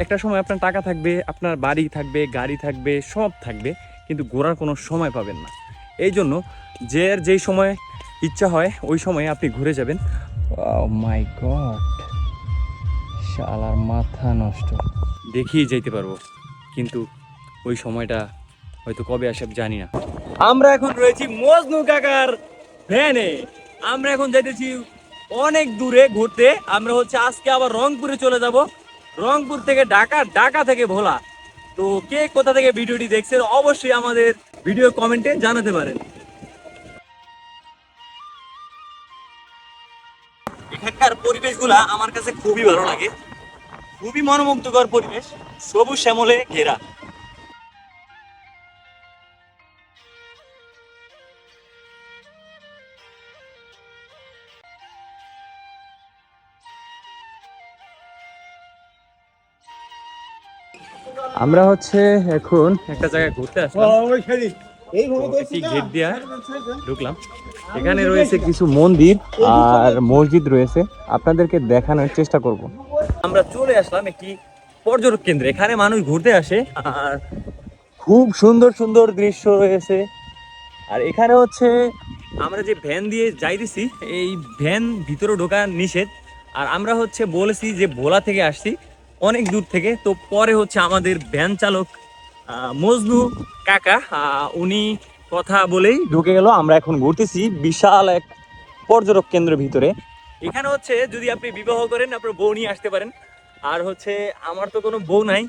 একটা সময় আপনার টাকা থাকবে, আপনার বাড়ি থাকবে, গাড়ি থাকবে, সব থাকবে, কিন্তু ঘোরার কোনো সময় পাবেন না। এই জন্য যেই সময় ইচ্ছা হয় ওই সময়ে আপনি ঘুরে যাবেন। মাই গড, শালার মাথা নষ্ট। দেখিয়ে যেতে পারবো, কিন্তু ওই সময়টা হয়তো কবে আসে জানি না। আমরা এখন রয়েছি মজনু কাকার ভ্যানে। আমরা এখন যাইতেছি অনেক দূরে ঘুরতে। আমরা হচ্ছে আজকে আবার রংপুরে চলে যাব, রংপুর থেকে ঢাকা, ঢাকা থেকে ভোলা। তো কে কোথা থেকে ভিডিওটি দেখছেন অবশ্যই আমাদের ভিডিও কমেন্টে জানাতে পারেন। এখানকার পরিবেশগুলা আমার কাছে খুবই ভালো লাগে, খুবই মনোমুগ্ধকর পরিবেশ, সবুজ শ্যামলে ঘেরা। আমরা হচ্ছে এখন একটা জায়গায় ঘুরতে আসলাম, একটি গেট দিয়া ঢুকলাম। এখানে রয়েছে কিছু মন্দির আর মসজিদ রয়েছে, আপনাদেরকে দেখানোর চেষ্টা করব। আমরা চলে আসলাম একটি পর্যটক কেন্দ্রে, এখানে মানুষ ঘুরতে আসে আর খুব সুন্দর সুন্দর দৃশ্য রয়েছে। আর এখানে হচ্ছে আমরা যে ভ্যান দিয়ে যাইতেছি, এই ভ্যান ভিতরে ঢোকা নিষেধ। আর আমরা হচ্ছে বলেছি যে ভোলা থেকে আসছি, অনেক দূর থেকে। তো পরে হচ্ছে আমাদের ভ্যান চালক মজনু কাকা উনি কথা বলেই ঢুকে গেল। আমরা এখন ঘুরতেছি বিশাল এক পর্যটক কেন্দ্রের ভিতরে। এখানে হচ্ছে যদি আপনি বিবাহ করেন আপনার বউ নিয়ে আসতে পারেন। আর হচ্ছে আমার তো কোনো বউ নাই,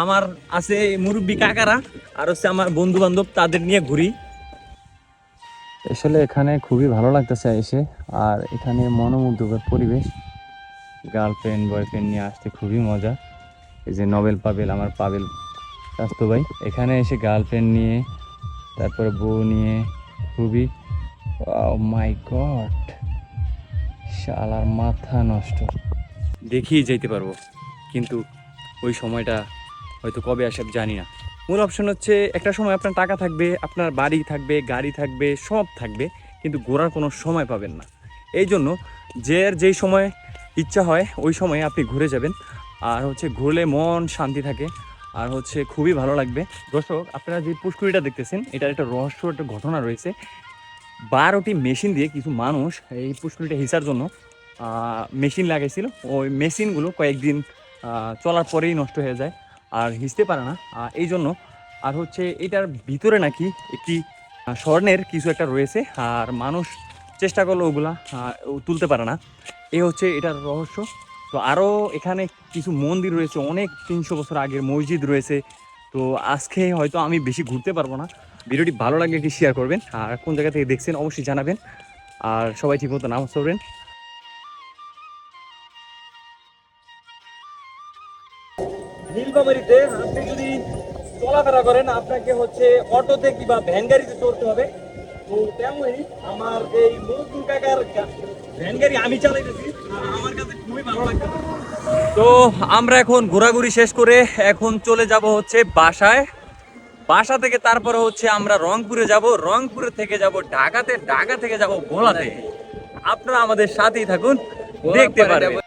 আমার আছে মুরব্বী কাকারা আর হচ্ছে আমার বন্ধু বান্ধব, তাদের নিয়ে ঘুরি। আসলে এখানে খুবই ভালো লাগতেছে এসে, আর এখানে মনোমুগ্ধকর পরিবেশ। গার্লফ্রেন্ড বয়ফ্রেন্ড নিয়ে আসতে খুবই মজা। এই যে নবেল পাবেল, আমার পাবেল স্বাস্থ্য ভাই, এখানে এসে গার্লফ্রেন্ড নিয়ে তারপরে বউ নিয়ে খুবই মাই গড, শালার মাথা নষ্ট। দেখিয়ে যেতে পারবো, কিন্তু ওই সময়টা হয়তো কবে আসে জানি না। মূল অপশন হচ্ছে একটা সময় আপনার টাকা থাকবে, আপনার বাড়ি থাকবে, গাড়ি থাকবে, সব থাকবে, কিন্তু ঘোরার কোনো সময় পাবেন না। এই জন্য যেই সময় ইচ্ছা হয় ওই সময়ে আপনি ঘুরে যাবেন। আর হচ্ছে ঘুরলে মন শান্তি থাকে, আর হচ্ছে খুবই ভালো লাগবে। দর্শক, আপনারা যে পুষ্করিটা দেখতেছেন, এটার একটা রহস্য, একটা ঘটনা রয়েছে। 12টি মেশিন দিয়ে কিছু মানুষ এই পুষ্করিটা হিসার জন্য মেশিন লাগাইছিল। ওই মেশিনগুলো কয়েকদিন চলার পরেই নষ্ট হয়ে যায় আর হিসতে পারে না, এই জন্য। আর হচ্ছে এটার ভিতরে নাকি একটি স্বর্ণের কিছু একটা রয়েছে, আর মানুষ চেষ্টা করলো ওগুলা তুলতে পারে না। এই হচ্ছে এটার রহস্য। তো আরও এখানে কিছু মন্দির রয়েছে, অনেক 300 বছর আগের মসজিদ রয়েছে। তো আজকে হয়তো আমি বেশি ঘুরতে পারবো না। ভিডিওটি ভালো লাগলে একটি শেয়ার করবেন, আর কোন জায়গা থেকে দেখছেন অবশ্যই জানাবেন। আর সবাই ঠিকমতো নামাজ পড়বেন। নীলফামারীতে আপনি যদি চলাফেরা করেন, আপনাকে হচ্ছে অটোতে কিংবা ভ্যান গাড়িতে চড়তে হবে। তো তেমনই আমার এই মজনু কাকার ভ্যান গাড়ি আমি চালাইতেছি, আমার কাছে খুবই ভালো লাগছে। তো আমরা এখন ঘোরাঘুরি শেষ করে এখন চলে যাব হচ্ছে বাসায়। বাসা থেকে তারপরে হচ্ছে আমরা রংপুরে যাব, রংপুরে থেকে যাব ঢাকাতে, ঢাকা থেকে যাব ভোলাতে। আপনারা আমাদের সাথেই থাকুন, দেখতে পারবেন।